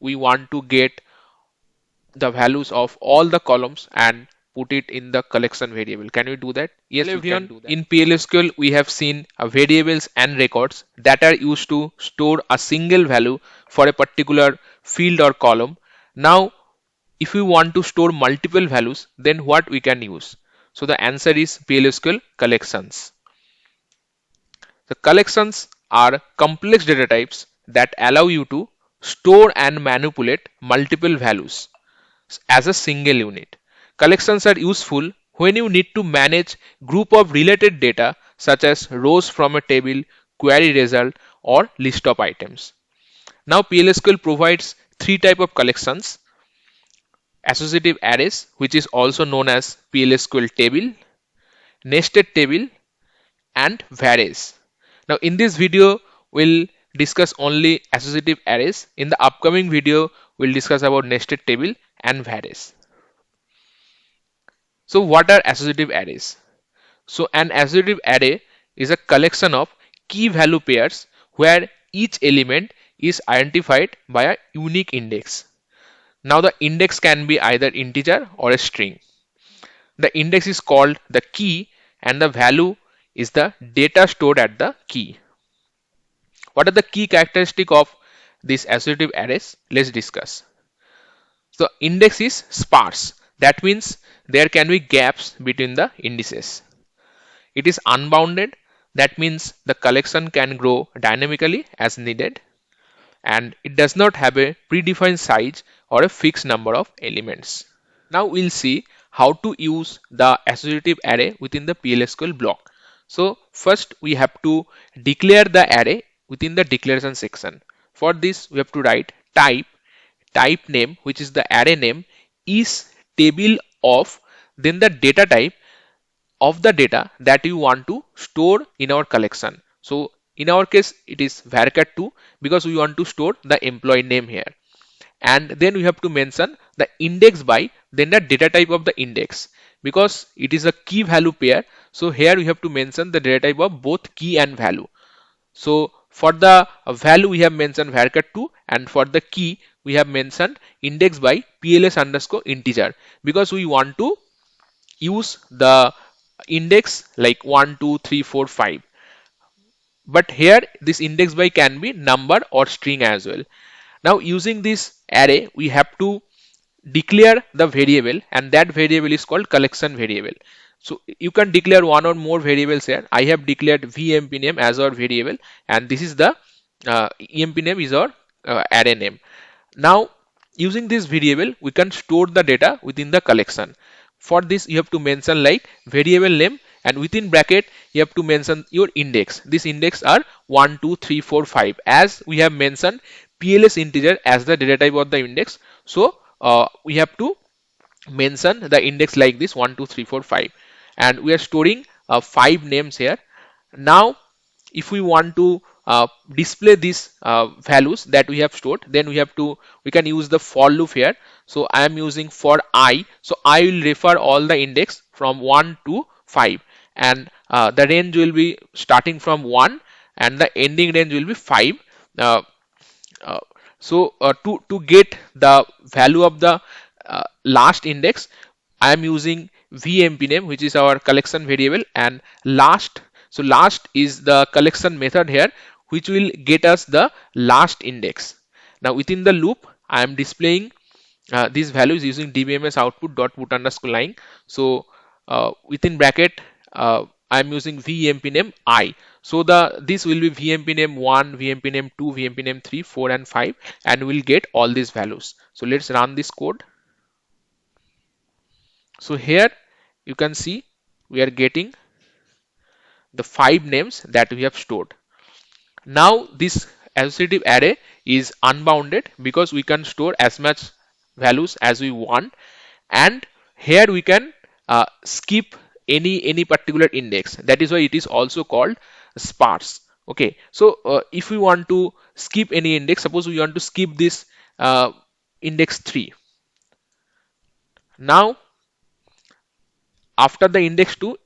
we want to get the values of all the columns and put it in the collection variable. Can we do that? Yes, Hello we can everyone, do that. in PLSQL we have seen variables and records that are used to store a single value for a particular field or column. Now, if we want to store multiple values, then what we can use? So the answer is PLSQL collections. The collections are complex data types that allow you to store and manipulate multiple values as a single unit. Collections are useful when you need to manage group of related data such as rows from a table, query result, or list of items. Now PLSQL provides three types of collections: associative arrays, which is also known as PLSQL table, nested table, and varys. Now in this video we'll discuss only associative arrays. In the upcoming video we'll discuss about nested table and varys. So what are associative arrays? So an associative array is a collection of key value pairs where each element is identified by a unique index. Now the index can be either integer or a string. The index is called the key and the value is the data stored at the key. What are the key characteristics of these associative arrays? Let's discuss. So index is sparse. That means there can be gaps between the indices. It is unbounded. That means the collection can grow dynamically as needed, and it does not have a predefined size or a fixed number of elements. Now we'll see how to use the associative array within the PLSQL block. So first we have to declare the array within the declaration section. For this we have to write type name, which is the array name, is table of, then the data type of the data that you want to store in our collection. So in our case it is varchar2 because we want to store the employee name here. And then we have to mention the index by, then the data type of the index, because it is a key value pair. So here we have to mention the data type of both key and value. So for the value we have mentioned varchar2, and for the key we have mentioned index by pls underscore integer, because we want to use the index like 1 2 3 4 5. But here this index by can be number or string as well. Now using this array we have to declare the variable, and that variable is called collection variable. So you can declare one or more variables here. I have declared vemp name as our variable, and this is the emp name is our array name. Now using this variable we can store the data within the collection. For this you have to mention like variable name, and within bracket you have to mention your index. This index are 1 2 3 4 5, as we have mentioned pls integer as the data type of the index. So we have to mention the index like this 1 2 3 4 5, and we are storing 5 names here. Now if we want to display these values that we have stored, then we can use the for loop here. So I am using for I, so I will refer all the index from 1 to 5, and the range will be starting from 1 and the ending range will be 5. uh, uh, to get the value of the last index, I am using vmp name, which is our collection variable, and last. So last is the collection method here, which will get us the last index. Now within the loop I am displaying these values using dbms output dot put underscore line. So within bracket I am using vmp name I. So this will be vmp name 1, vmp name 2, vmp name 3, 4, and 5, and we'll get all these values. So let's run this code. So here you can see we are getting the 5 names that we have stored. Now this associative array is unbounded because we can store as much values as we want, and here we can skip any particular index. That is why it is also called sparse. Okay, so if we want to skip any index, suppose we want to skip this index 3. Now after the index 2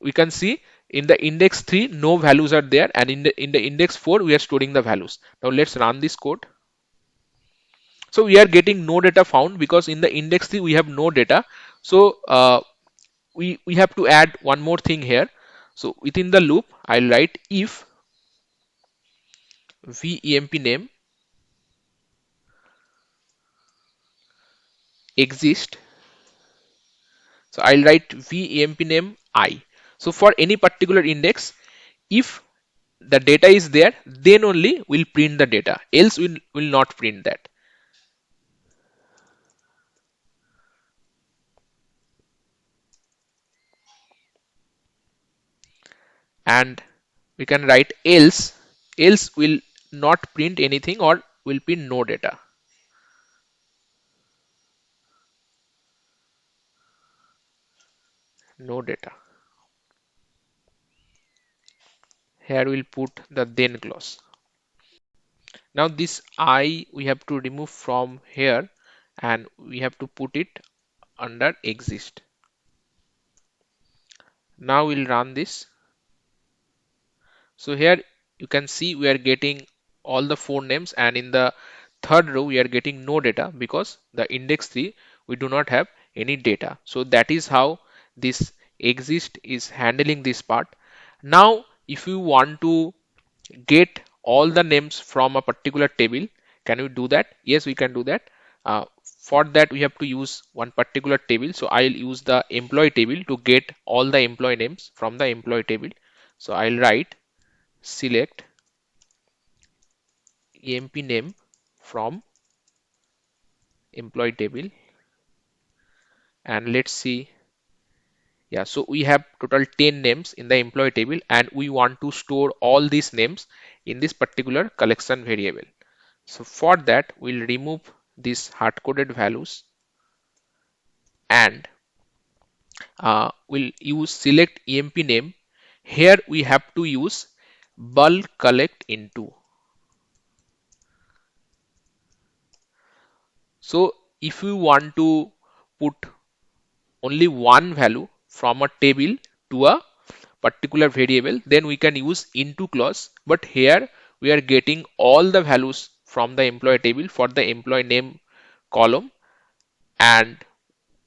we can see in the index 3 no values are there, and in the index 4 we are storing the values. Now let's run this code. So we are getting no data found because in the index tree we have no data. So we have to add one more thing here. So within the loop, I'll write if vemp name exist. So I'll write vemp name I. So for any particular index, if the data is there, then only we'll print the data. Else we will not print that. And we can write else will not print anything or will print no data. No data. Here we'll put the then clause. Now this I we have to remove from here and we have to put it under exist. Now we'll run this. So here you can see we are getting all the four names, and in the third row we are getting no data because the index 3 we do not have any data. So that is how this exist is handling this part. Now if you want to get all the names from a particular table, can we do that? Yes, we can do that. For that we have to use one particular table. So I'll use the employee table to get all the employee names from the employee table. So I'll write select emp name from employee table, and let's see. Yeah, so we have total 10 names in the employee table and we want to store all these names in this particular collection variable. So for that we'll remove these hard-coded values and we'll use select emp name. Here we have to use bulk collect into. So if we want to put only one value from a table to a particular variable, then we can use into clause. But here we are getting all the values from the employee table for the employee name column, and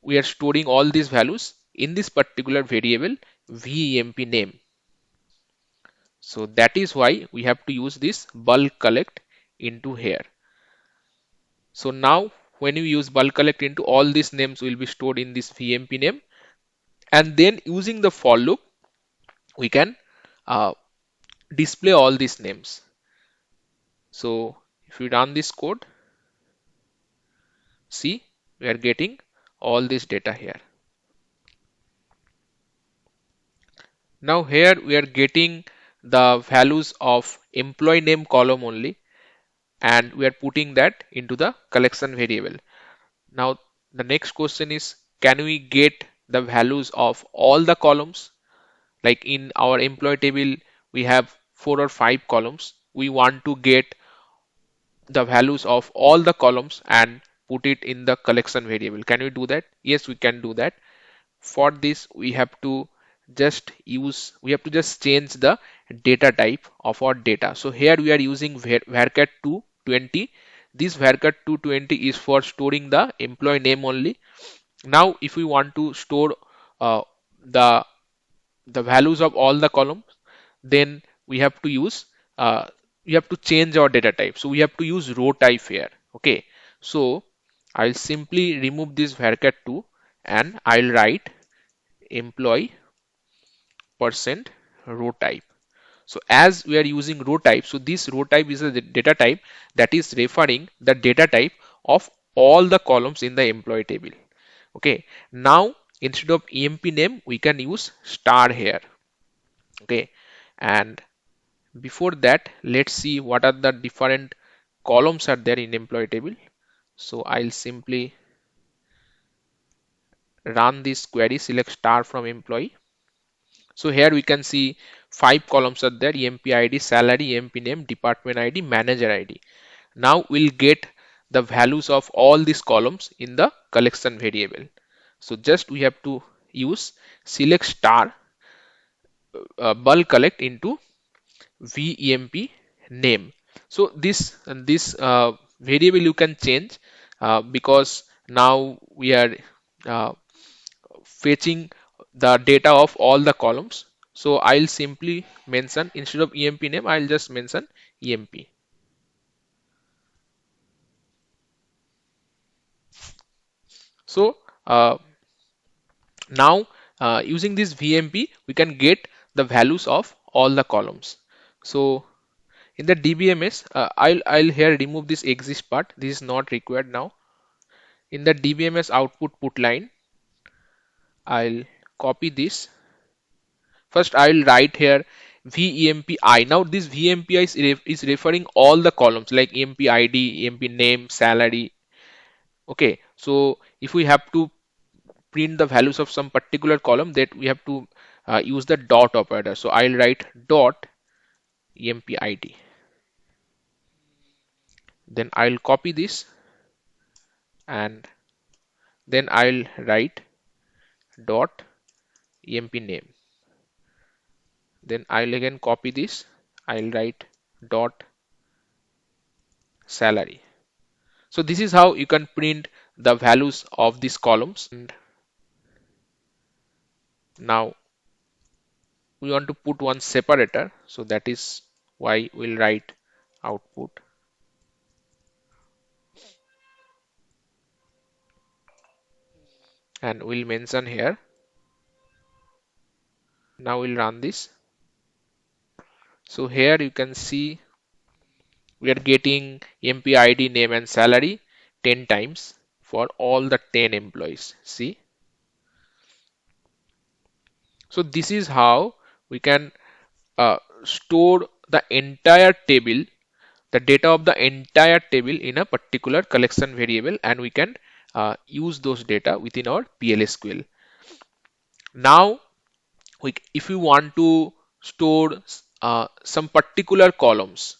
we are storing all these values in this particular variable vemp name. So that is why we have to use this bulk collect into here. So now when you use bulk collect into, all these names will be stored in this vemp name, and then using the for loop we can uh, display all these names. So if we run this code, see, we are getting all this data here. Now here we are getting the values of employee name column only, and we are putting that into the collection variable. Now the next question is, can we get the values of all the columns? Like in our employee table we have 4 or 5 columns. We want to get the values of all the columns and put it in the collection variable. Can we do that? Yes, we can do that. For this we have to just change the data type of our data. So here we are using varchar 220. This varchar 220 is for storing the employee name only. Now if we want to store uh, the values of all the columns, then we have to use we have to change our data type. So we have to use row type here. Okay, so I'll simply remove this varchar 2 and I'll write employee percent row type. So as we are using row type, so this row type is a data type that is referring the data type of all the columns in the employee table. Okay, now instead of emp name we can use star here. Okay, and before that let's see what are the different columns are there in employee table. So I'll simply run this query, select star from employee. So here we can see 5 columns are there: emp id, salary, emp name, department id, manager id. Now we'll get the values of all these columns in the collection variable. So just we have to use select star bulk collect into vemp name. So this variable you can change. because now we are uh, fetching the data of all the columns. So I'll simply mention, instead of emp name, I'll just mention emp. So now using this vmp, we can get the values of all the columns. So in the dbms, I'll here remove this exist part. This is not required now. In the dbms output put line, I'll copy this. First, I'll write here VEMPI. Now, this VMPI is referring all the columns like EMP ID, EMP name, salary. Okay, so if we have to print the values of some particular column, that we have to use the dot operator. So I'll write dot EMP ID. Then I'll copy this, and then I'll write dot EMP name. Then I'll again copy this. I'll write dot salary. So this is how you can print the values of these columns. And now we want to put one separator. So that is why we'll write output, and we'll mention here. Now we'll run this. So here you can see we are getting MPID name and salary 10 times for all the 10 employees. See? So this is how we can store the entire table, the data of the entire table in a particular collection variable, and we can use those data within our PLSQL. Now, if we want to store some particular columns,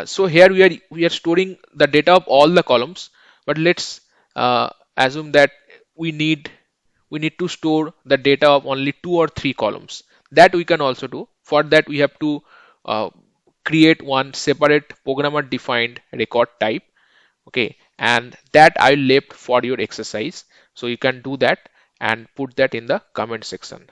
so here we are storing the data of all the columns, but let's assume that we need we need to store the data of only 2 or 3 columns. That we can also do. For that, we have to uh, create one separate programmer defined record type. Okay, and that I left for your exercise, so you can do that and put that in the comment section.